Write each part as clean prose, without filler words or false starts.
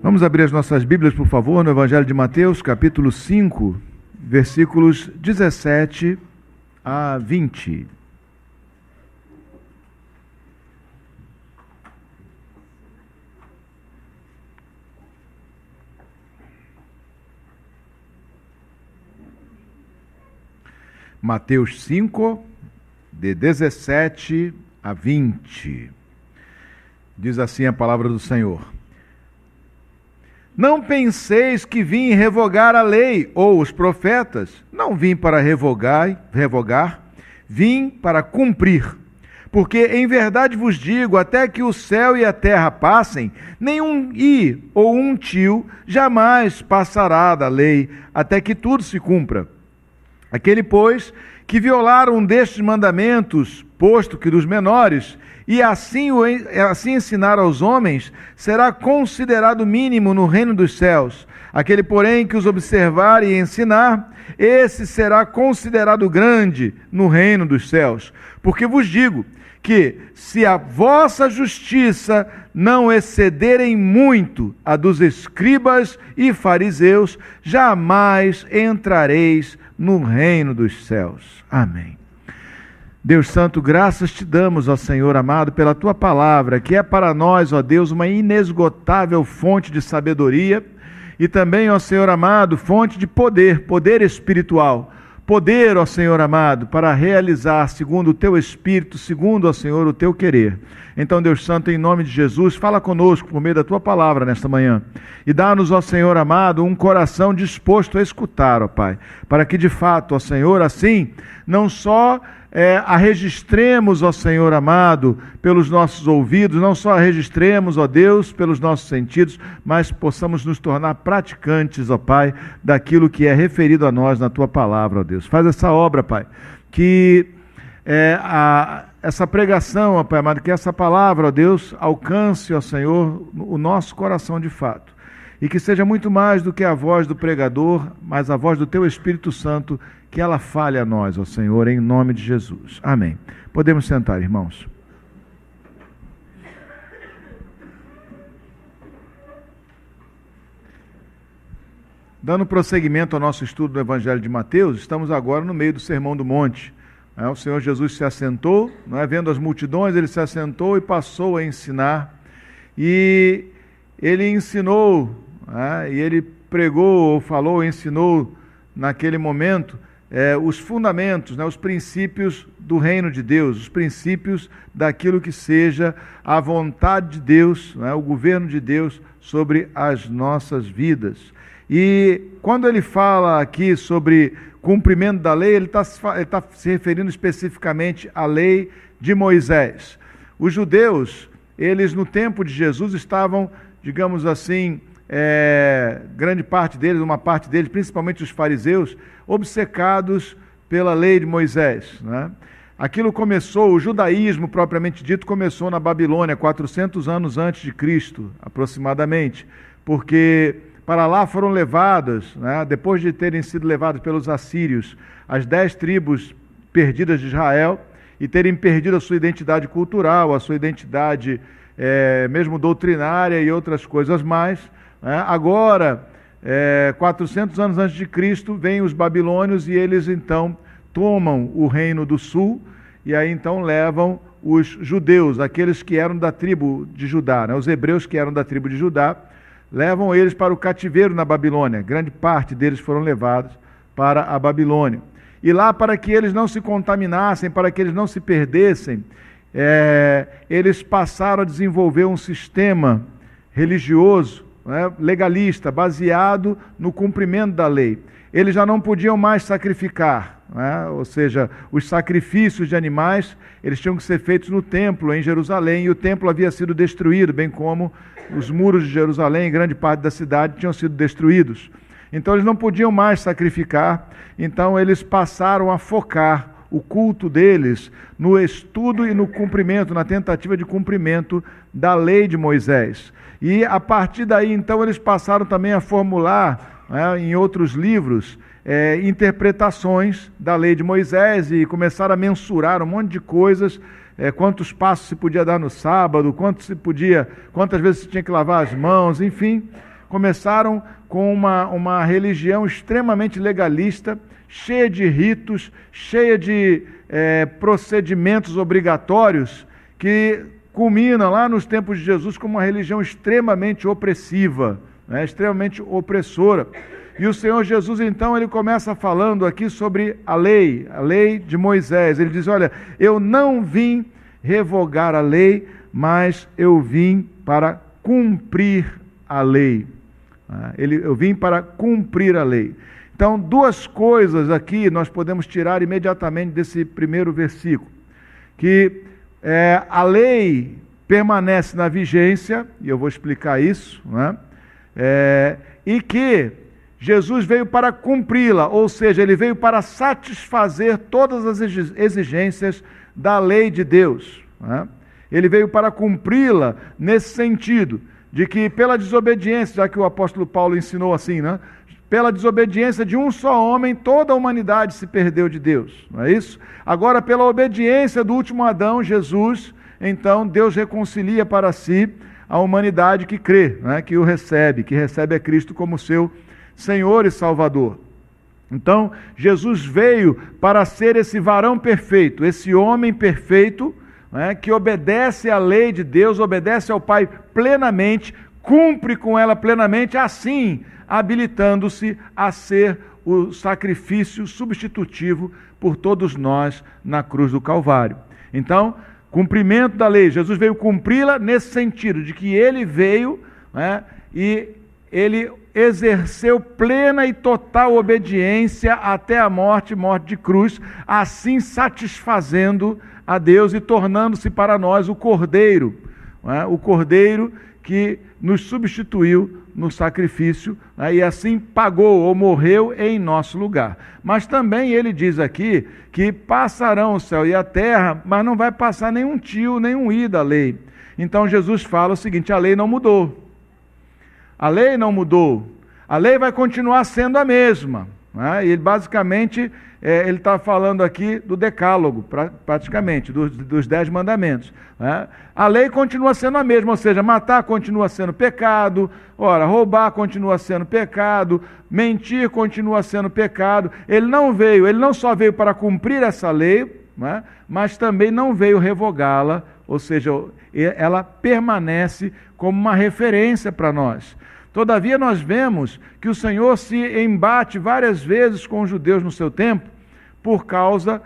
Vamos abrir as nossas Bíblias, por favor, no Evangelho de Mateus, capítulo 5, versículos 17 a 20. Mateus 5, de 17 a 20. Diz assim a palavra do Senhor: Não penseis que vim revogar a lei ou os profetas. Não vim para revogar, vim para cumprir. Porque em verdade vos digo, até que o céu e a terra passem, nenhum i ou um tio jamais passará da lei, até que tudo se cumpra. Aquele, pois, que violar um destes mandamentos, posto que dos menores, e assim ensinar aos homens, será considerado mínimo no reino dos céus. Aquele, porém, que os observar e ensinar, esse será considerado grande no reino dos céus. Porque vos digo que, se a vossa justiça não excederem muito a dos escribas e fariseus, jamais entrareis no reino dos céus. Amém. Deus Santo, graças te damos, ó Senhor amado, pela tua palavra, que é para nós, ó Deus, uma inesgotável fonte de sabedoria e também, ó Senhor amado, fonte de poder espiritual. Poder, ó Senhor amado, para realizar segundo o teu Espírito, segundo, ó Senhor, o teu querer. Então, Deus Santo, em nome de Jesus, fala conosco por meio da tua palavra nesta manhã. E dá-nos, ó Senhor amado, um coração disposto a escutar, ó Pai, para que de fato, ó Senhor, assim, não só a registremos, ó Senhor amado, pelos nossos ouvidos, não só a registremos, ó Deus, pelos nossos sentidos, mas possamos nos tornar praticantes, ó Pai, daquilo que é referido a nós na tua palavra, ó Deus. Faz essa obra, Pai, que essa pregação, ó Pai amado, que essa palavra, ó Deus, alcance, ó Senhor, o nosso coração de fato. E que seja muito mais do que a voz do pregador, mas a voz do teu Espírito Santo, que ela fale a nós, ó Senhor, em nome de Jesus. Amém. Podemos sentar, irmãos. Dando prosseguimento ao nosso estudo do Evangelho de Mateus, estamos agora no meio do Sermão do Monte. O Senhor Jesus se assentou, vendo as multidões, ele se assentou e passou a ensinar. E ele ensinou, e ele pregou, ou falou, ensinou naquele momento os fundamentos, os princípios do reino de Deus, os princípios daquilo que seja a vontade de Deus, o governo de Deus sobre as nossas vidas. E quando ele fala aqui sobre cumprimento da lei, ele está se referindo especificamente à lei de Moisés. Os judeus, eles no tempo de Jesus estavam, digamos assim, grande parte deles, uma parte deles, principalmente os fariseus, obcecados pela lei de Moisés. Aquilo começou, o judaísmo propriamente dito, começou na Babilônia, 400 anos antes de Cristo, aproximadamente, porque para lá foram levadas, depois de terem sido levadas pelos assírios, as 10 tribos perdidas de Israel, e terem perdido a sua identidade cultural, a sua identidade mesmo doutrinária e outras coisas mais. Agora, 400 anos antes de Cristo, vêm os babilônios e eles então tomam o reino do sul e aí então levam os judeus, aqueles que eram da tribo de Judá, os hebreus que eram da tribo de Judá, levam eles para o cativeiro na Babilônia. Grande parte deles foram levados para a Babilônia. E lá, para que eles não se contaminassem, para que eles não se perdessem, eles passaram a desenvolver um sistema religioso, legalista, baseado no cumprimento da lei. Eles já não podiam mais sacrificar, ou seja, os sacrifícios de animais, eles tinham que ser feitos no templo, em Jerusalém, e o templo havia sido destruído, bem como os muros de Jerusalém, grande parte da cidade, tinham sido destruídos. Então eles não podiam mais sacrificar, então eles passaram a focar o culto deles no estudo e no cumprimento, na tentativa de cumprimento da lei de Moisés. E a partir daí, então, eles passaram também a formular, em outros livros, interpretações da lei de Moisés e começaram a mensurar um monte de coisas, quantos passos se podia dar no sábado, quantas vezes se tinha que lavar as mãos, enfim, começaram com uma religião extremamente legalista, cheia de ritos, cheia de procedimentos obrigatórios, que culmina lá nos tempos de Jesus como uma religião extremamente opressiva, né, extremamente opressora. E o Senhor Jesus, então, ele começa falando aqui sobre a lei de Moisés. Ele diz, olha, eu não vim revogar a lei, mas eu vim para cumprir a lei. Eu vim para cumprir a lei. Então, duas coisas aqui nós podemos tirar imediatamente desse primeiro versículo. Que a lei permanece na vigência, e eu vou explicar isso, né? E que Jesus veio para cumpri-la, ou seja, ele veio para satisfazer todas as exigências da lei de Deus, né? Ele veio para cumpri-la nesse sentido, de que pela desobediência, já que o apóstolo Paulo ensinou assim, né? Pela desobediência de um só homem, toda a humanidade se perdeu de Deus, não é isso? Agora, pela obediência do último Adão, Jesus, então Deus reconcilia para si a humanidade que crê, né? Que recebe a Cristo como seu Senhor e Salvador. Então, Jesus veio para ser esse varão perfeito, esse homem perfeito, né, que obedece à lei de Deus, obedece ao Pai plenamente, cumpre com ela plenamente, assim habilitando-se a ser o sacrifício substitutivo por todos nós na cruz do Calvário. Então, cumprimento da lei, Jesus veio cumpri-la nesse sentido, de que ele veio, né, e ele exerceu plena e total obediência até a morte de cruz, assim satisfazendo a Deus e tornando-se para nós o Cordeiro, né? O Cordeiro que nos substituiu no sacrifício, né? E assim pagou ou morreu em nosso lugar. Mas também ele diz aqui que passarão o céu e a terra, mas não vai passar nenhum tio, nenhum i da lei. Então Jesus fala o seguinte, a lei não mudou. A lei não mudou, a lei vai continuar sendo a mesma, né? E ele basicamente, ele está falando aqui do decálogo, praticamente, dos 10 mandamentos, né? A lei continua sendo a mesma, ou seja, matar continua sendo pecado, roubar continua sendo pecado, mentir continua sendo pecado. Ele não só veio para cumprir essa lei, né? Mas também não veio revogá-la, ou seja, ela permanece como uma referência para nós. Todavia nós vemos que o Senhor se embate várias vezes com os judeus no seu tempo, por causa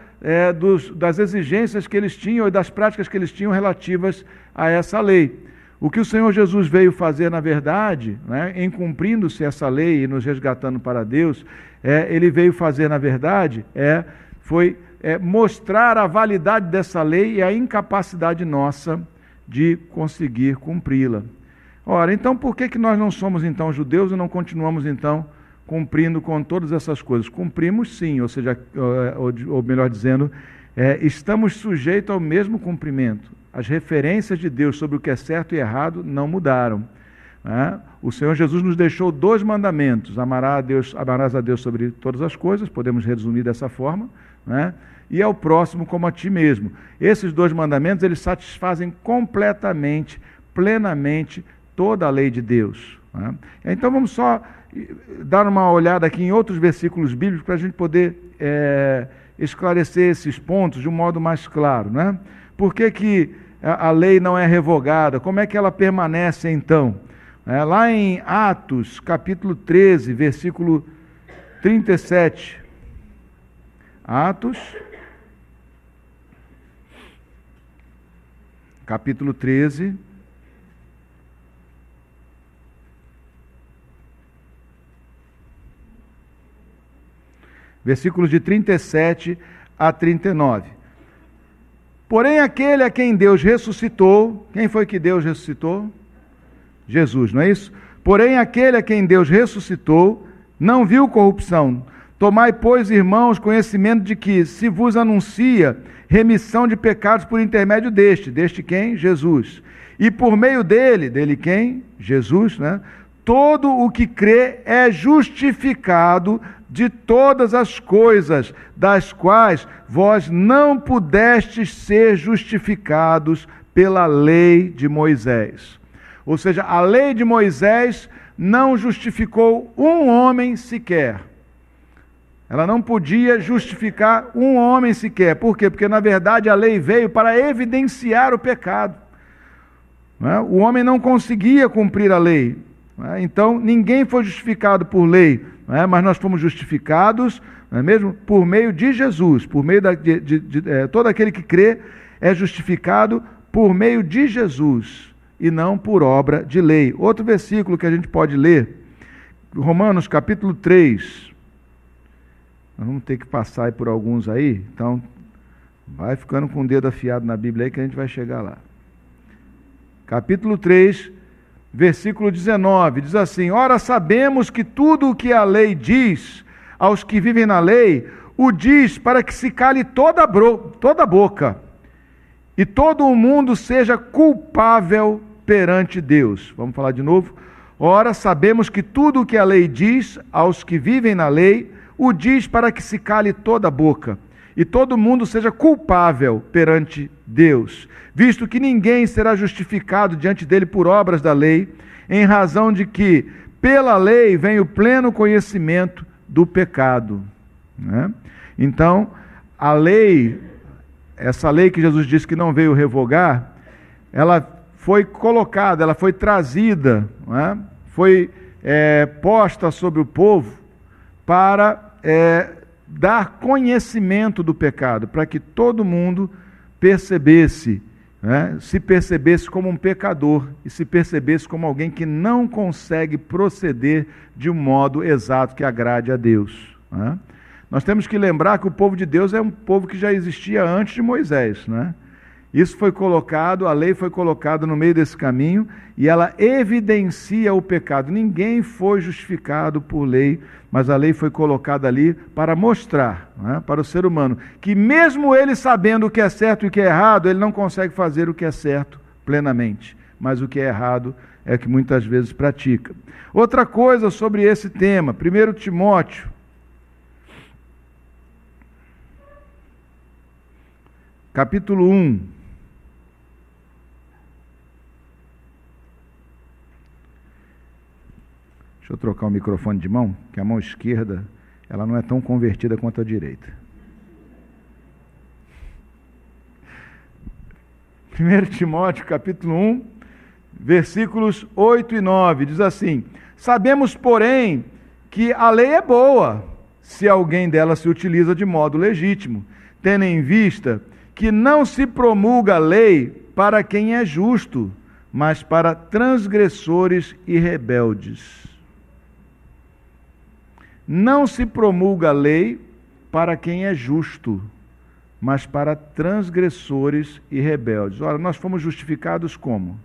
das exigências que eles tinham e das práticas que eles tinham relativas a essa lei. O que o Senhor Jesus veio fazer, na verdade, né, em cumprindo-se essa lei e nos resgatando para Deus, ele veio fazer, na verdade, foi mostrar a validade dessa lei e a incapacidade nossa de conseguir cumpri-la. Ora, então por que nós não somos então judeus e não continuamos então cumprindo com todas essas coisas? Cumprimos sim, ou seja, ou melhor dizendo, estamos sujeitos ao mesmo cumprimento. As referências de Deus sobre o que é certo e errado não mudaram, né? O Senhor Jesus nos deixou 2 mandamentos, amarás a Deus sobre todas as coisas, podemos resumir dessa forma, né? E ao próximo como a ti mesmo. Esses 2 mandamentos, eles satisfazem completamente, plenamente, toda a lei de Deus, né? Então vamos só dar uma olhada aqui em outros versículos bíblicos para a gente poder esclarecer esses pontos de um modo mais claro, né? Por que a lei não é revogada? Como é que ela permanece então? Lá em Atos, capítulo 13, versículo 37. Atos, capítulo 13, versículos de 37 a 39. Porém, aquele a quem Deus ressuscitou, quem foi que Deus ressuscitou? Jesus, não é isso? Porém, aquele a quem Deus ressuscitou, não viu corrupção. Tomai, pois, irmãos, conhecimento de que se vos anuncia remissão de pecados por intermédio deste quem? Jesus. E por meio dele quem? Jesus, né? Todo o que crê é justificado de todas as coisas, das quais vós não pudestes ser justificados pela lei de Moisés. Ou seja, a lei de Moisés não justificou um homem sequer. Ela não podia justificar um homem sequer. Por quê? Porque, na verdade, a lei veio para evidenciar o pecado. O homem não conseguia cumprir a lei. Então, ninguém foi justificado por lei, mas nós fomos justificados, não é mesmo? Por meio de Jesus. Por meio todo aquele que crê é justificado por meio de Jesus e não por obra de lei. Outro versículo que a gente pode ler, Romanos capítulo 3. Nós vamos ter que passar aí por alguns aí, então vai ficando com o dedo afiado na Bíblia aí que a gente vai chegar lá. Capítulo 3, versículo 19, diz assim: ora, sabemos que tudo o que a lei diz aos que vivem na lei, o diz para que se cale toda a boca, e todo o mundo seja culpável perante Deus. Vamos falar de novo? Ora, sabemos que tudo o que a lei diz aos que vivem na lei, o diz para que se cale toda a boca, e todo mundo seja culpável perante Deus, visto que ninguém será justificado diante dele por obras da lei, em razão de que, pela lei, vem o pleno conhecimento do pecado. Né? Então, a lei, essa lei que Jesus disse que não veio revogar, ela foi colocada, ela foi trazida, né? Foi posta sobre o povo para dar conhecimento do pecado, para que todo mundo percebesse, se percebesse como um pecador e se percebesse como alguém que não consegue proceder de um modo exato que agrade a Deus. Nós temos que lembrar que o povo de Deus é um povo que já existia antes de Moisés, Isso foi colocado, a lei foi colocada no meio desse caminho e ela evidencia o pecado. Ninguém foi justificado por lei, mas a lei foi colocada ali para mostrar, para o ser humano, que mesmo ele sabendo o que é certo e o que é errado, ele não consegue fazer o que é certo plenamente, mas o que é errado é o que muitas vezes pratica. Outra coisa sobre esse tema, 1 Timóteo, capítulo 1. Deixa eu trocar o microfone de mão, que a mão esquerda, ela não é tão convertida quanto a direita. 1 Timóteo, capítulo 1, versículos 8 e 9, diz assim: sabemos, porém, que a lei é boa, se alguém dela se utiliza de modo legítimo, tendo em vista que não se promulga a lei para quem é justo, mas para transgressores e rebeldes. Não se promulga a lei para quem é justo, mas para transgressores e rebeldes. Ora, nós fomos justificados como?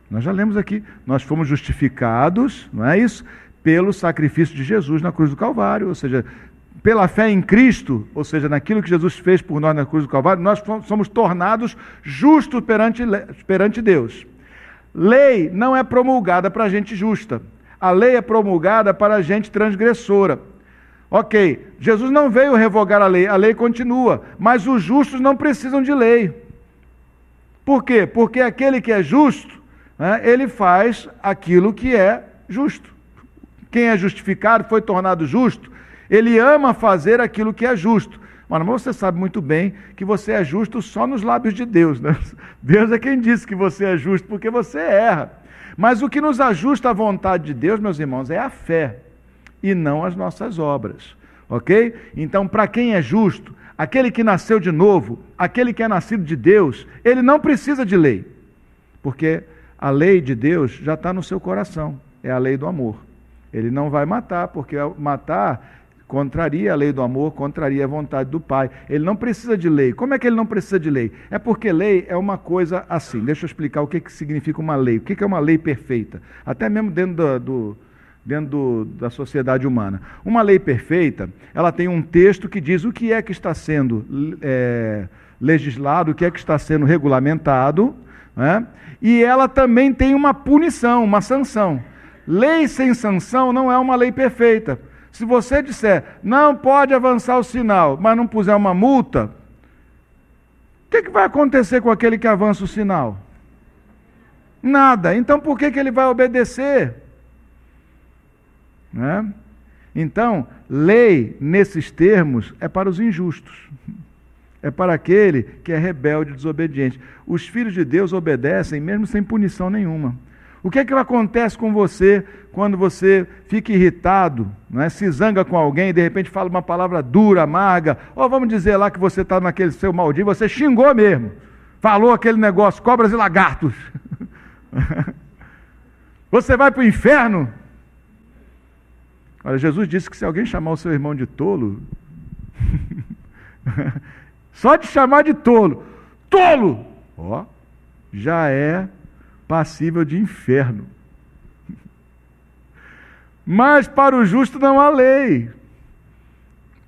Nós já lemos aqui, nós fomos justificados, não é isso? Pelo sacrifício de Jesus na cruz do Calvário, ou seja, pela fé em Cristo, ou seja, naquilo que Jesus fez por nós na cruz do Calvário, nós somos tornados justos perante Deus. Lei não é promulgada para gente justa. A lei é promulgada para gente transgressora. Ok, Jesus não veio revogar a lei continua, mas os justos não precisam de lei. Por quê? Porque aquele que é justo, ele faz aquilo que é justo. Quem é justificado, foi tornado justo, ele ama fazer aquilo que é justo. Mas você sabe muito bem que você é justo só nos lábios de Deus, Deus é quem disse que você é justo, porque você erra. Mas o que nos ajusta à vontade de Deus, meus irmãos, é a fé, e não as nossas obras, ok? Então, para quem é justo, aquele que nasceu de novo, aquele que é nascido de Deus, ele não precisa de lei, porque a lei de Deus já está no seu coração, é a lei do amor. Ele não vai matar, porque matar contraria a lei do amor, contraria a vontade do Pai. Ele não precisa de lei. Como é que ele não precisa de lei? É porque lei é uma coisa assim. Deixa eu explicar o que significa uma lei. O que é uma lei perfeita? Até mesmo dentro da sociedade humana. Uma lei perfeita, ela tem um texto que diz o que é que está sendo legislado, o que é que está sendo regulamentado, e ela também tem uma punição, uma sanção. Lei sem sanção não é uma lei perfeita. Se você disser, não pode avançar o sinal, mas não puser uma multa, o que vai acontecer com aquele que avança o sinal? Nada. Então por que ele vai obedecer? Né? Então, lei, nesses termos, é para os injustos. É para aquele que é rebelde e desobediente. Os filhos de Deus obedecem mesmo sem punição nenhuma. O que acontece com você quando você fica irritado, né? Se zanga com alguém e de repente fala uma palavra dura, amarga, ou vamos dizer lá que você está naquele seu mau dia, você xingou mesmo, falou aquele negócio, cobras e lagartos. Você vai para o inferno? Olha, Jesus disse que se alguém chamar o seu irmão de tolo, só de chamar de tolo, ó, já é passível de inferno. Mas para o justo não há lei.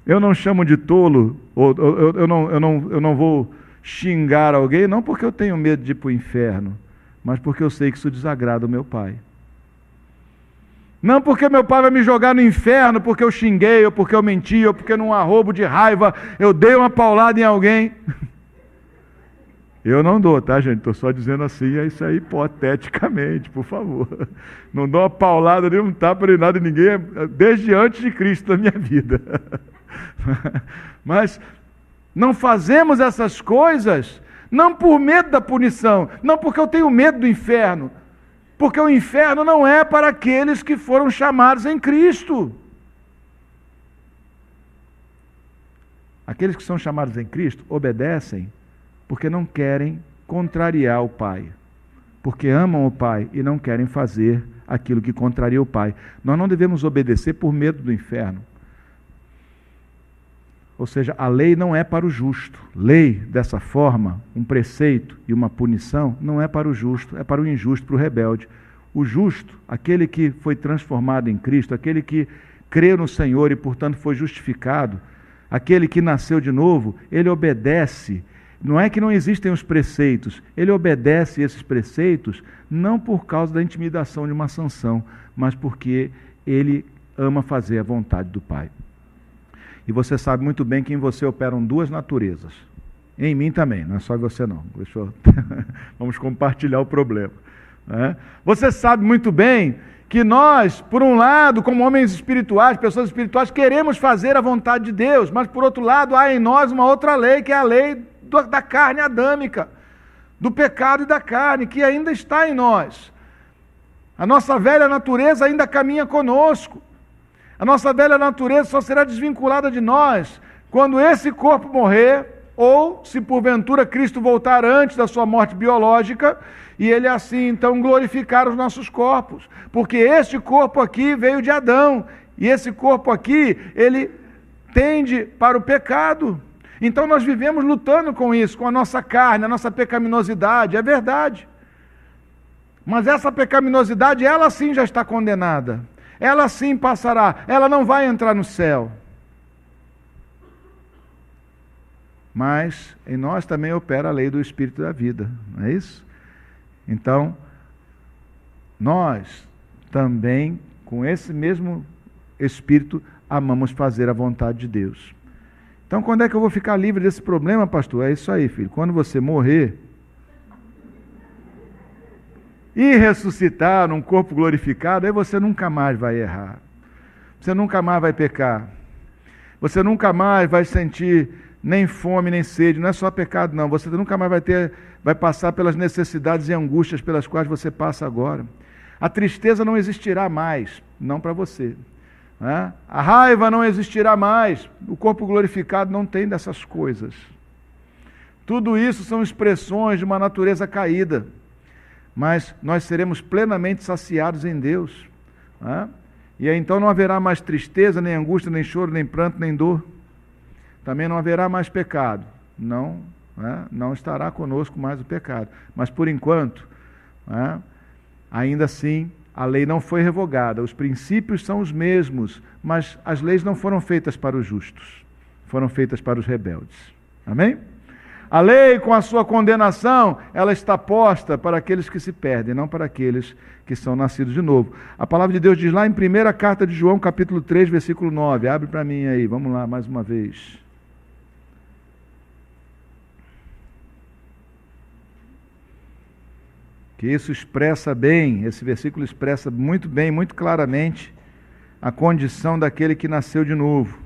Eu não chamo de tolo, ou eu não vou xingar alguém, não porque eu tenho medo de ir para o inferno, mas porque eu sei que isso desagrada o meu Pai. Não porque meu pai vai me jogar no inferno, porque eu xinguei, ou porque eu menti, ou porque num arrobo de raiva eu dei uma paulada em alguém. Eu não dou, tá, gente? Estou só dizendo assim, é isso aí hipoteticamente, por favor. Não dou uma paulada, nem um tapa, nem nada em ninguém, desde antes de Cristo na minha vida. Mas não fazemos essas coisas, não por medo da punição, não porque eu tenho medo do inferno, porque o inferno não é para aqueles que foram chamados em Cristo. Aqueles que são chamados em Cristo obedecem porque não querem contrariar o Pai, porque amam o Pai e não querem fazer aquilo que contraria o Pai. Nós não devemos obedecer por medo do inferno. Ou seja, a lei não é para o justo. Lei, dessa forma, um preceito e uma punição, não é para o justo, é para o injusto, para o rebelde. O justo, aquele que foi transformado em Cristo, aquele que crê no Senhor e, portanto, foi justificado, aquele que nasceu de novo, ele obedece. Não é que não existem os preceitos, ele obedece esses preceitos não por causa da intimidação de uma sanção, mas porque ele ama fazer a vontade do Pai. E você sabe muito bem que em você operam duas naturezas. Em mim também, não é só em você não. Vamos compartilhar o problema. Né? Você sabe muito bem que nós, por um lado, como homens espirituais, pessoas espirituais, queremos fazer a vontade de Deus, mas por outro lado, há em nós uma outra lei, que é a lei da carne adâmica, do pecado e da carne, que ainda está em nós. A nossa velha natureza ainda caminha conosco. A nossa velha natureza só será desvinculada de nós quando esse corpo morrer, ou se porventura Cristo voltar antes da sua morte biológica, e ele assim então glorificar os nossos corpos, porque este corpo aqui veio de Adão, e esse corpo aqui, ele tende para o pecado. Então nós vivemos lutando com isso, com a nossa carne, a nossa pecaminosidade, é verdade. Mas essa pecaminosidade, ela sim já está condenada. Ela sim passará, ela não vai entrar no céu. Mas em nós também opera a lei do Espírito da vida, não é isso? Então, nós também, com esse mesmo Espírito, amamos fazer a vontade de Deus. Então, quando é que eu vou ficar livre desse problema, pastor? É isso aí, filho. Quando você morrer e ressuscitar num corpo glorificado, aí você nunca mais vai errar. Você nunca mais vai pecar. Você nunca mais vai sentir nem fome, nem sede. Não é só pecado, não. Você nunca mais vai passar pelas necessidades e angústias pelas quais você passa agora. A tristeza não existirá mais, não para você. Né? A raiva não existirá mais. O corpo glorificado não tem dessas coisas. Tudo isso são expressões de uma natureza caída. Mas nós seremos plenamente saciados em Deus. Né? E aí então não haverá mais tristeza, nem angústia, nem choro, nem pranto, nem dor. Também não haverá mais pecado. Não, né? Não estará conosco mais o pecado. Mas por enquanto, né? Ainda assim, a lei não foi revogada. Os princípios são os mesmos, mas as leis não foram feitas para os justos. Foram feitas para os rebeldes. Amém? A lei, com a sua condenação, ela está posta para aqueles que se perdem, não para aqueles que são nascidos de novo. A palavra de Deus diz lá em 1ª carta de João, capítulo 3, versículo 9. Abre para mim aí, vamos lá, mais uma vez. que isso expressa bem, esse versículo expressa muito bem, muito claramente, a condição daquele que nasceu de novo.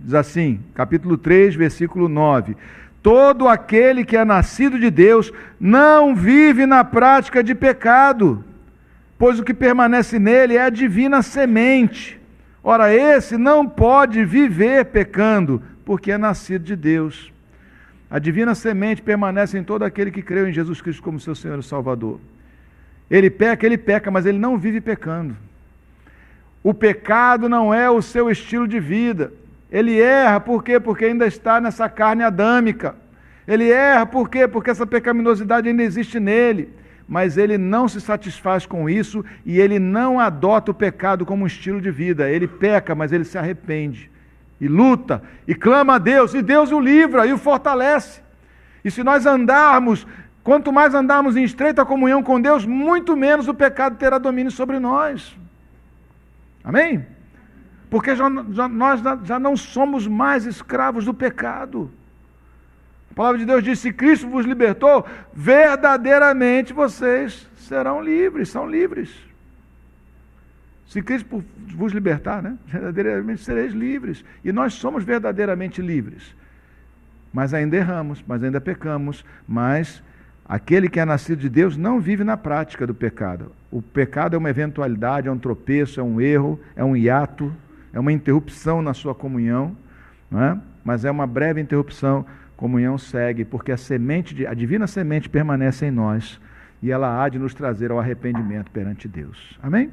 Diz assim, capítulo 3, versículo 9: todo aquele que é nascido de Deus não vive na prática de pecado, pois o que permanece nele é a divina semente. Ora, esse não pode viver pecando, porque é nascido de Deus. A divina semente permanece em todo aquele que creu em Jesus Cristo como seu Senhor e Salvador. Ele peca, mas ele não vive pecando. O pecado não é o seu estilo de vida. Ele erra, por quê? Porque ainda está nessa carne adâmica. Ele erra, por quê? Porque essa pecaminosidade ainda existe nele. Mas ele não se satisfaz com isso e ele não adota o pecado como um estilo de vida. Ele peca, mas ele se arrepende. E luta, e clama a Deus, e Deus o livra e o fortalece. E se nós andarmos, quanto mais andarmos em estreita comunhão com Deus, muito menos o pecado terá domínio sobre nós. Amém? Porque nós já não somos mais escravos do pecado. A palavra de Deus diz: se Cristo vos libertou, verdadeiramente vocês serão livres, são livres. Se Cristo vos libertar, né? Verdadeiramente sereis livres. E nós somos verdadeiramente livres. Mas ainda erramos, mas ainda pecamos. Mas aquele que é nascido de Deus não vive na prática do pecado. O pecado é uma eventualidade, é um tropeço, é um erro, é um hiato, é uma interrupção na sua comunhão, não é? Mas é uma breve interrupção. Comunhão segue, porque a divina semente permanece em nós e ela há de nos trazer ao arrependimento perante Deus. Amém?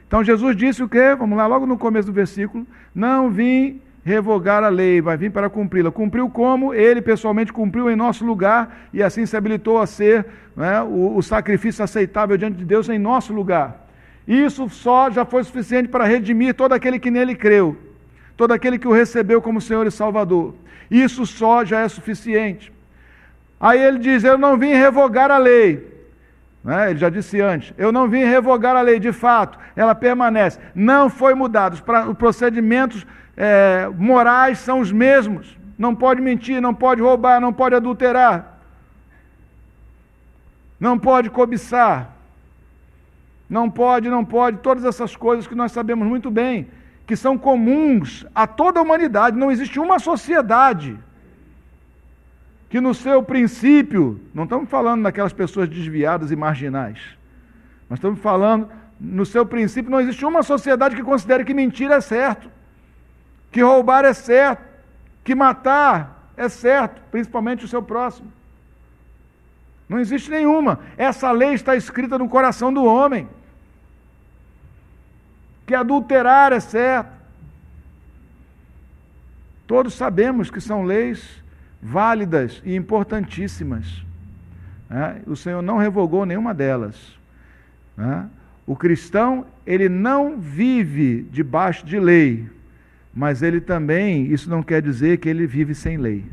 Então Jesus disse o quê? Vamos lá, logo no começo do versículo: não vim revogar a lei, vai vir para cumpri-la. Cumpriu como? Ele pessoalmente cumpriu em nosso lugar e assim se habilitou a ser, né, o sacrifício aceitável diante de Deus em nosso lugar. Isso só já foi suficiente para redimir todo aquele que nele creu, todo aquele que o recebeu como Senhor e Salvador. Isso só já é suficiente. Aí ele diz: eu não vim revogar a lei. Ele já disse antes, eu não vim revogar a lei, de fato, ela permanece, não foi mudada, os procedimentos morais são os mesmos, não pode mentir, não pode roubar, não pode adulterar, não pode cobiçar, não pode, todas essas coisas que nós sabemos muito bem, que são comuns a toda a humanidade. Não existe uma sociedade que no seu princípio, não estamos falando daquelas pessoas desviadas e marginais, nós estamos falando, no seu princípio, não existe uma sociedade que considere que mentir é certo, que roubar é certo, que matar é certo, principalmente o seu próximo. Não existe nenhuma. Essa lei está escrita no coração do homem, que adulterar é certo. Todos sabemos que são leis válidas e importantíssimas. O Senhor não revogou nenhuma delas. O cristão, ele não vive debaixo de lei, mas ele também, isso não quer dizer que ele vive sem lei.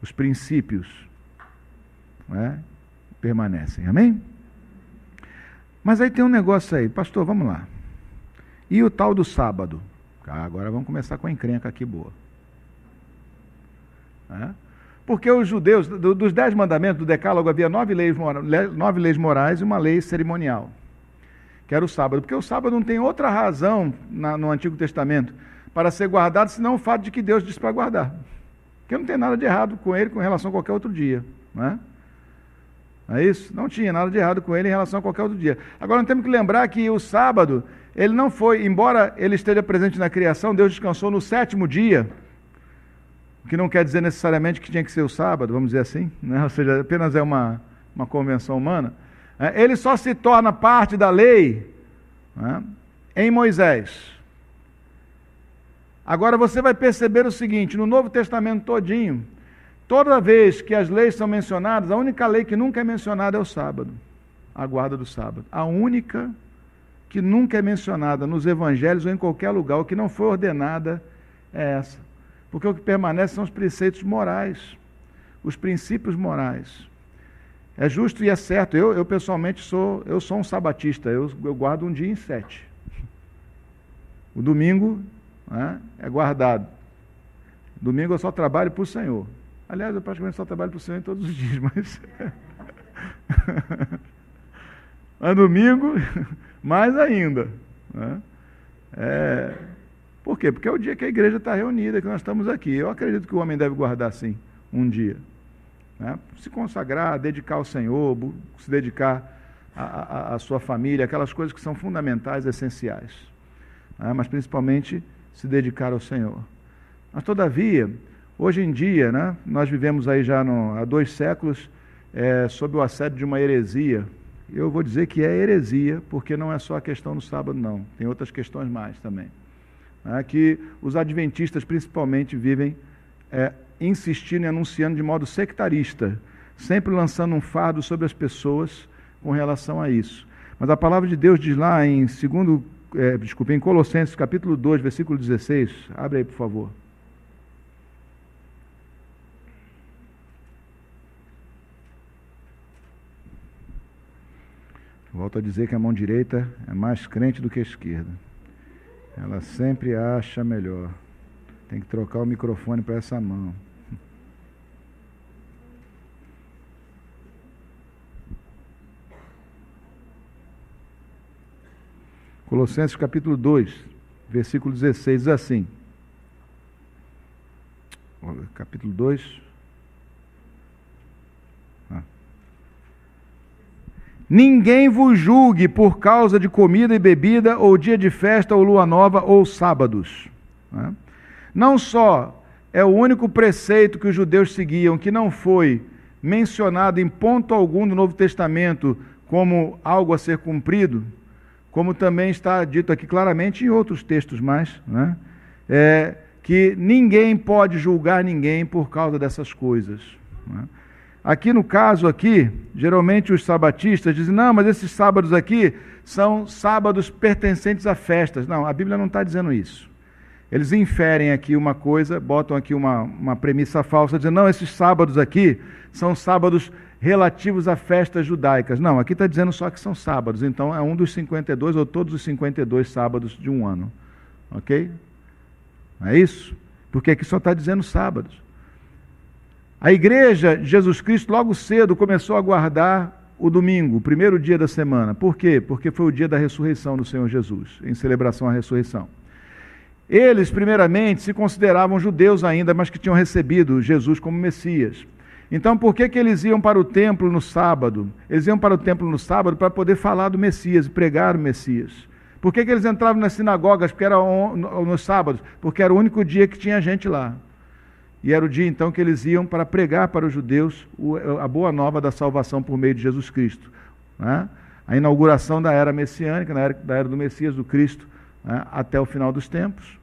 Os princípios permanecem, amém? Mas aí tem um negócio aí, pastor, vamos lá. E o tal do sábado? Agora vamos começar com a encrenca aqui boa. Porque os judeus, dos 10 mandamentos do decálogo, havia 9 leis morais e uma lei cerimonial, que era o sábado. Porque o sábado não tem outra razão no Antigo Testamento para ser guardado, senão o fato de que Deus disse para guardar. Porque não tem nada de errado com ele com relação a qualquer outro dia. Não é isso? Não tinha nada de errado com ele em relação a qualquer outro dia. Agora, nós temos que lembrar que o sábado, ele não foi, embora ele esteja presente na criação, Deus descansou no 7º dia, o que não quer dizer necessariamente que tinha que ser o sábado, vamos dizer assim, né? Ou seja, apenas é uma convenção humana. Ele só se torna parte da lei em Moisés. Agora você vai perceber o seguinte, no Novo Testamento todinho, toda vez que as leis são mencionadas, a única lei que nunca é mencionada é o sábado, a guarda do sábado. A única que nunca é mencionada nos evangelhos ou em qualquer lugar, o que não foi ordenada é essa. Porque o que permanece são os preceitos morais, os princípios morais. É justo e é certo. Eu pessoalmente sou um sabatista, eu guardo um dia em 7. O domingo é guardado. Domingo eu só trabalho para o Senhor. Aliás, eu praticamente só trabalho para o Senhor em todos os dias, mas... Mas domingo, mais ainda. Né? Por quê? Porque é o dia que a igreja está reunida, que nós estamos aqui. Eu acredito que o homem deve guardar, sim, um dia. Né? Se consagrar, dedicar ao Senhor, se dedicar à sua família, aquelas coisas que são fundamentais, essenciais. Né? Mas principalmente se dedicar ao Senhor. Mas todavia, hoje em dia, né, nós vivemos aí já há 2 séculos sob o assédio de uma heresia. Eu vou dizer que é heresia, porque não é só a questão do sábado, não. Tem outras questões mais também. Que os adventistas, principalmente, vivem insistindo e anunciando de modo sectarista, sempre lançando um fardo sobre as pessoas com relação a isso. Mas a palavra de Deus diz lá em Colossenses, capítulo 2, versículo 16. Abre aí, por favor. Volto a dizer que a mão direita é mais crente do que a esquerda. Ela sempre acha melhor. Tem que trocar o microfone para essa mão. Colossenses capítulo 2, versículo 16, diz assim. Capítulo 2. Ninguém vos julgue por causa de comida e bebida, ou dia de festa, ou lua nova, ou sábados. Não só é o único preceito que os judeus seguiam, que não foi mencionado em ponto algum do Novo Testamento como algo a ser cumprido, como também está dito aqui claramente em outros textos mais, que ninguém pode julgar ninguém por causa dessas coisas. Aqui no caso aqui, geralmente os sabatistas dizem, não, mas esses sábados aqui são sábados pertencentes a festas. Não, a Bíblia não está dizendo isso. Eles inferem aqui uma coisa, botam aqui uma premissa falsa, dizendo, não, esses sábados aqui são sábados relativos a festas judaicas. Não, aqui está dizendo só que são sábados, então é um dos 52 ou todos os 52 sábados de um ano. Ok? É isso? Porque aqui só está dizendo sábados. A igreja de Jesus Cristo logo cedo começou a guardar o domingo, o primeiro dia da semana. Por quê? Porque foi o dia da ressurreição do Senhor Jesus, em celebração à ressurreição. Eles, primeiramente, se consideravam judeus ainda, mas que tinham recebido Jesus como Messias. Então, por que eles iam para o templo no sábado? Eles iam para o templo no sábado para poder falar do Messias e pregar o Messias. Por que eles entravam nas sinagogas porque era nos sábados? Porque era o único dia que tinha gente lá. E era o dia, então, que eles iam para pregar para os judeus a boa nova da salvação por meio de Jesus Cristo. Né? A inauguração da era messiânica, da era do Messias, do Cristo, né? Até o final dos tempos.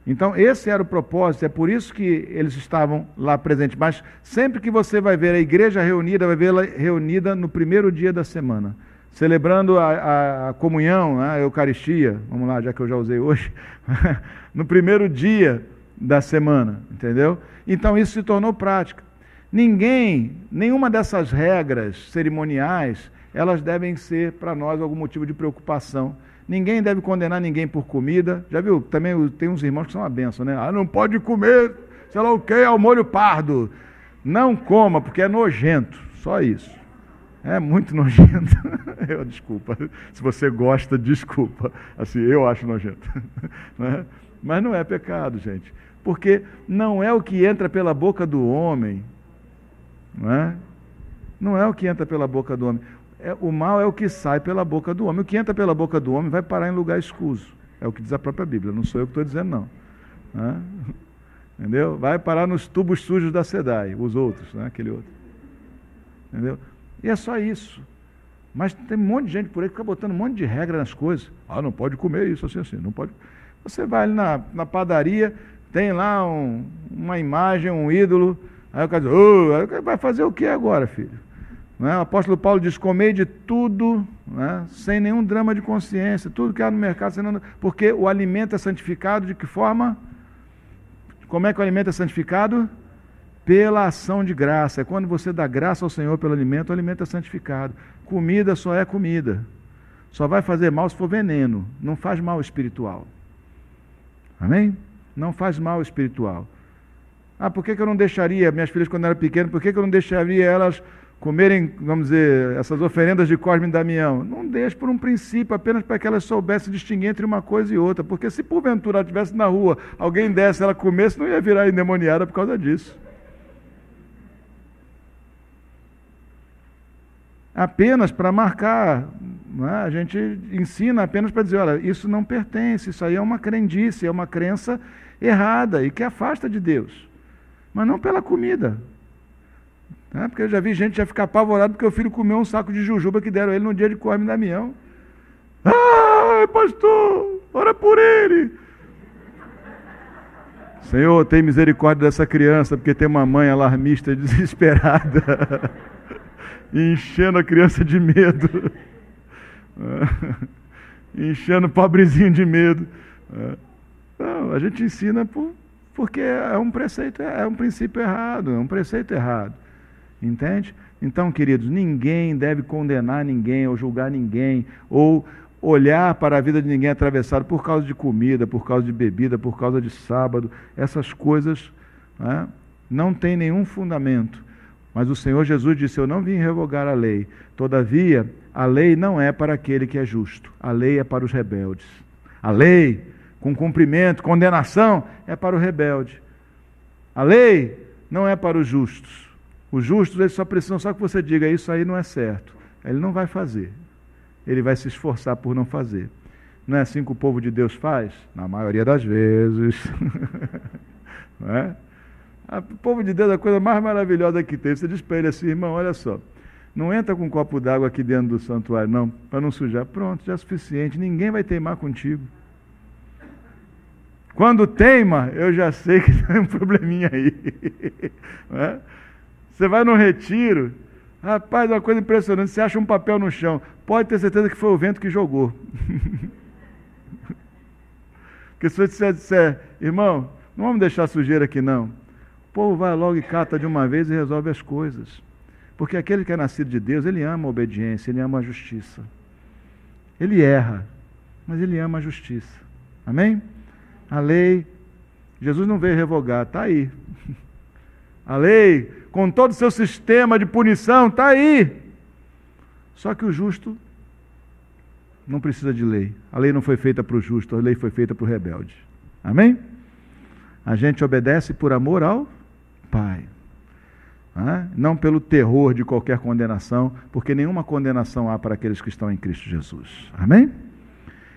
Então, esse era o propósito, é por isso que eles estavam lá presentes. Mas sempre que você vai ver a igreja reunida, vai vê-la reunida no primeiro dia da semana, celebrando a comunhão, a Eucaristia, vamos lá, já que eu já usei hoje, no primeiro dia da semana, entendeu? Então isso se tornou prática. Nenhuma dessas regras cerimoniais, elas devem ser para nós algum motivo de preocupação. Ninguém deve condenar ninguém por comida. Já viu? Também tem uns irmãos que são uma bênção, né? Não pode comer, sei lá o que, ao molho pardo. Não coma, porque é nojento. Só isso. É muito nojento. Desculpa. Se você gosta, desculpa. Assim, eu acho nojento. Né? Mas não é pecado, gente. Porque não é o que entra pela boca do homem. Não é o que entra pela boca do homem. O mal é o que sai pela boca do homem. O que entra pela boca do homem vai parar em lugar escuso. É o que diz a própria Bíblia. Não sou eu que estou dizendo, não. Entendeu? Vai parar nos tubos sujos da SEDAI. Os outros, aquele outro. Entendeu? E é só isso. Mas tem um monte de gente por aí que fica botando um monte de regra nas coisas. Não pode comer isso, assim, não pode. Você vai ali na padaria, tem lá uma imagem, um ídolo, aí o cara diz, vai fazer o que agora, filho? O apóstolo Paulo diz, comei de tudo, sem nenhum drama de consciência, tudo que há no mercado, porque o alimento é santificado de que forma? Como é que o alimento é santificado? Pela ação de graça. É quando você dá graça ao Senhor pelo alimento, o alimento é santificado. Comida só é comida. Só vai fazer mal se for veneno, não faz mal espiritual. Amém? Não faz mal espiritual. Ah, por que eu não deixaria minhas filhas quando eram pequenas, por que eu não deixaria elas comerem, vamos dizer, essas oferendas de Cosme e Damião? Não deixe por um princípio, apenas para que elas soubessem distinguir entre uma coisa e outra, porque se porventura ela estivesse na rua, alguém desse, ela comesse, não ia virar endemoniada por causa disso. Apenas para marcar, né? A gente ensina apenas para dizer, olha, isso não pertence, isso aí é uma crendice, é uma crença errada e que afasta de Deus, mas não pela comida. Porque eu já vi gente já ficar apavorado porque o filho comeu um saco de jujuba que deram ele no dia de Cosme e Damião. Ah, pastor, ora por ele. Senhor, tem misericórdia dessa criança, porque tem uma mãe alarmista desesperada, enchendo a criança de medo, enchendo o pobrezinho de medo. Não, a gente ensina porque é um preceito, é um princípio errado, é um preceito errado. Entende? Então, queridos, ninguém deve condenar ninguém, ou julgar ninguém, ou olhar para a vida de ninguém atravessado por causa de comida, por causa de bebida, por causa de sábado. Essas coisas, né, não têm nenhum fundamento. Mas o Senhor Jesus disse, eu não vim revogar a lei. Todavia, a lei não é para aquele que é justo. A lei é para os rebeldes. A lei, com cumprimento, condenação, é para o rebelde. A lei não é para os justos. Os justos, eles só precisam só que você diga, isso aí não é certo. Ele não vai fazer. Ele vai se esforçar por não fazer. Não é assim que o povo de Deus faz? Na maioria das vezes. Não é? O povo de Deus é a coisa mais maravilhosa que tem. Você diz para ele assim, irmão, olha só, não entra com um copo d'água aqui dentro do santuário, não, para não sujar. Pronto, já é suficiente. Ninguém vai teimar contigo. Quando teima, eu já sei que tem um probleminha aí. Não é? Você vai no retiro, rapaz, é uma coisa impressionante, você acha um papel no chão, pode ter certeza que foi o vento que jogou. Porque se você disser, irmão, não vamos deixar sujeira aqui não, o povo vai logo e cata de uma vez e resolve as coisas. Porque aquele que é nascido de Deus, ele ama a obediência, ele ama a justiça. Ele erra, mas ele ama a justiça. Amém? A lei, Jesus não veio revogar, está aí. A lei, com todo o seu sistema de punição, está aí. Só que o justo não precisa de lei. A lei não foi feita para o justo, a lei foi feita para o rebelde. Amém? A gente obedece por amor ao Pai. Não pelo terror de qualquer condenação, porque nenhuma condenação há para aqueles que estão em Cristo Jesus. Amém?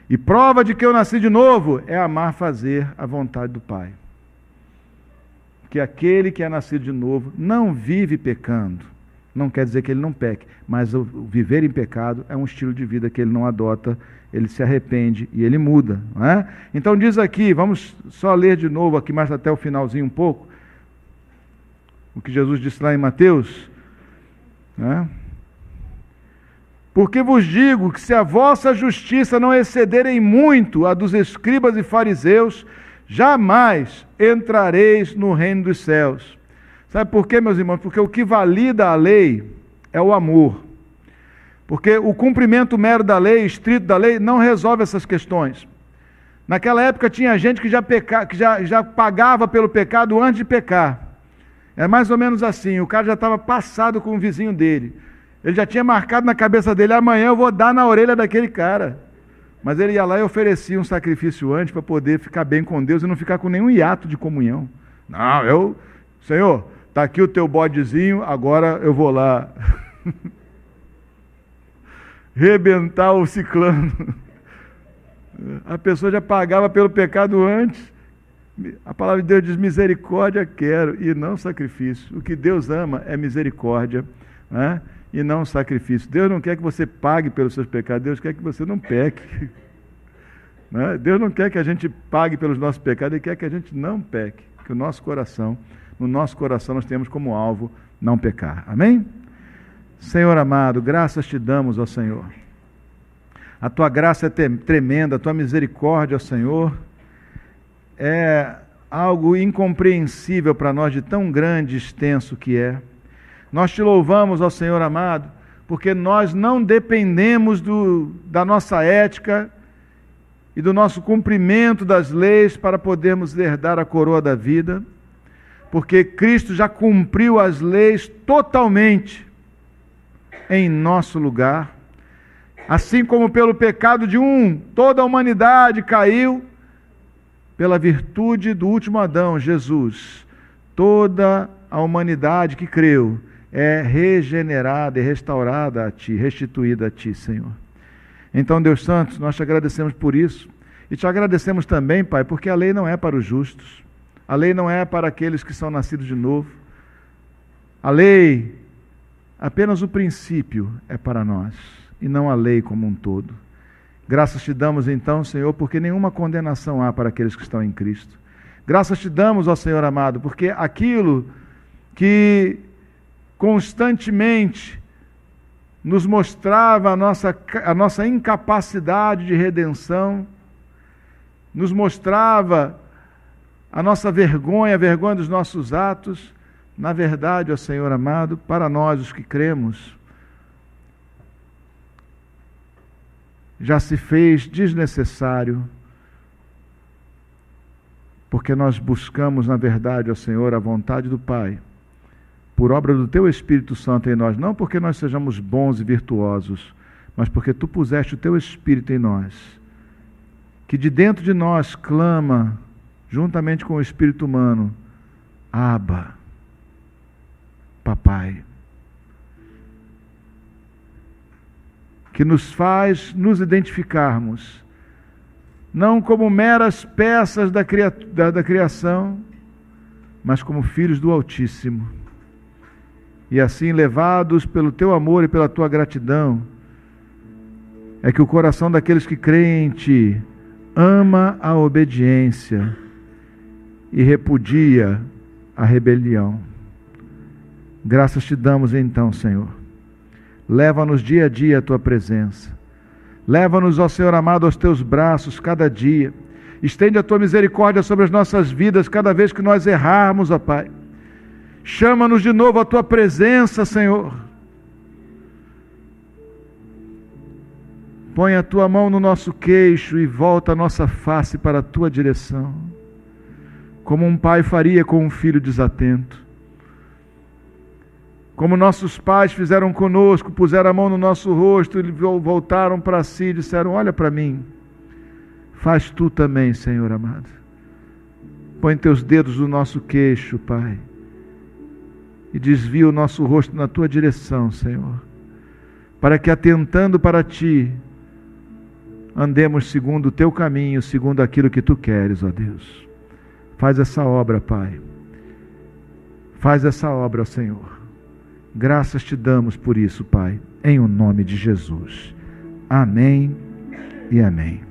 E prova de que eu nasci de novo é amar fazer a vontade do Pai. Que aquele que é nascido de novo não vive pecando. Não quer dizer que ele não peque, mas o viver em pecado é um estilo de vida que ele não adota, ele se arrepende e ele muda. Não é? Então diz aqui, vamos só ler de novo aqui, mais até o finalzinho um pouco, o que Jesus disse lá em Mateus. Né? Porque vos digo que se a vossa justiça não excederem muito a dos escribas e fariseus, jamais entrareis no reino dos céus. Sabe por quê, meus irmãos? Porque o que valida a lei é o amor. Porque o cumprimento mero da lei, estrito da lei, não resolve essas questões. Naquela época tinha gente que já pagava pelo pecado antes de pecar. É mais ou menos assim, o cara já estava passado com o vizinho dele. Ele já tinha marcado na cabeça dele, amanhã eu vou dar na orelha daquele cara. Mas ele ia lá e oferecia um sacrifício antes para poder ficar bem com Deus e não ficar com nenhum hiato de comunhão. Não, Senhor, está aqui o teu bodezinho, agora eu vou lá rebentar o ciclano. A pessoa já pagava pelo pecado antes. A palavra de Deus diz, misericórdia quero e não sacrifício. O que Deus ama é misericórdia, né? E não sacrifício. Deus não quer que você pague pelos seus pecados, Deus quer que você não peque. Né? Deus não quer que a gente pague pelos nossos pecados, Ele quer que a gente não peque. Que no nosso coração nós temos como alvo não pecar. Amém? Senhor amado, graças te damos, ó Senhor. A tua graça é tremenda, a tua misericórdia, ó Senhor, é algo incompreensível para nós, de tão grande e extenso que é. Nós te louvamos, ó Senhor amado, porque nós não dependemos da nossa ética e do nosso cumprimento das leis para podermos herdar a coroa da vida. porque Cristo já cumpriu as leis totalmente em nosso lugar. Assim como pelo pecado de um, toda a humanidade caiu, pela virtude do último Adão, Jesus, toda a humanidade que creu é regenerada e restaurada a Ti, restituída a Ti, Senhor. Então, Deus Santo, nós te agradecemos por isso. E te agradecemos também, Pai, porque a lei não é para os justos. A lei não é para aqueles que são nascidos de novo. A lei, apenas o princípio é para nós, e não a lei como um todo. Graças te damos então, Senhor, porque nenhuma condenação há para aqueles que estão em Cristo. Graças te damos, ó Senhor amado, porque aquilo que constantemente nos mostrava a nossa incapacidade de redenção, nos mostrava a nossa vergonha, a vergonha dos nossos atos, na verdade, ó Senhor amado, para nós os que cremos, já se fez desnecessário, porque nós buscamos, na verdade, ó Senhor, a vontade do Pai, por obra do Teu Espírito Santo em nós, não porque nós sejamos bons e virtuosos, mas porque Tu puseste o Teu Espírito em nós, que de dentro de nós clama, juntamente com o Espírito humano, Abba, Papai, que nos faz nos identificarmos, não como meras peças da criação, mas como filhos do Altíssimo. E assim, levados pelo Teu amor e pela Tua gratidão, é que o coração daqueles que creem em Ti ama a obediência e repudia a rebelião. Graças te damos então, Senhor. Leva-nos dia a dia à Tua presença. Leva-nos, ó Senhor amado, aos Teus braços cada dia. Estende a Tua misericórdia sobre as nossas vidas cada vez que nós errarmos, ó Pai. Chama-nos de novo à Tua presença, Senhor. Põe a Tua mão no nosso queixo e volta a nossa face para a Tua direção, como um pai faria com um filho desatento. Como nossos pais fizeram conosco, puseram a mão no nosso rosto e voltaram para si e disseram: olha para mim. Faz Tu também, Senhor amado. Põe Teus dedos no nosso queixo, Pai, e desvia o nosso rosto na Tua direção, Senhor, para que, atentando para Ti, andemos segundo o Teu caminho, segundo aquilo que Tu queres, ó Deus. Faz essa obra, Pai. Faz essa obra, Senhor. Graças te damos por isso, Pai, em o nome de Jesus. Amém e amém.